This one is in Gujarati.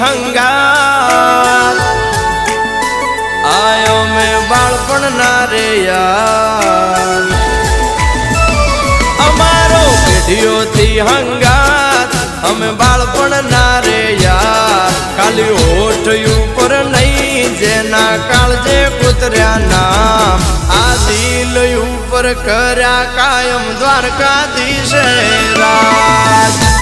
હંગાત આયો મેં બાળપણ ના રે યાર અમારો પેઢીઓથી હંગાત અમે બાળપણ ના રે યાર ખાલી હોઠ ઉપર નહીં જેના કાળજે કૂતર્યા નામ આ દિલ ઉપર કર્યા કાયમ દ્વારકાધીશે રાજ।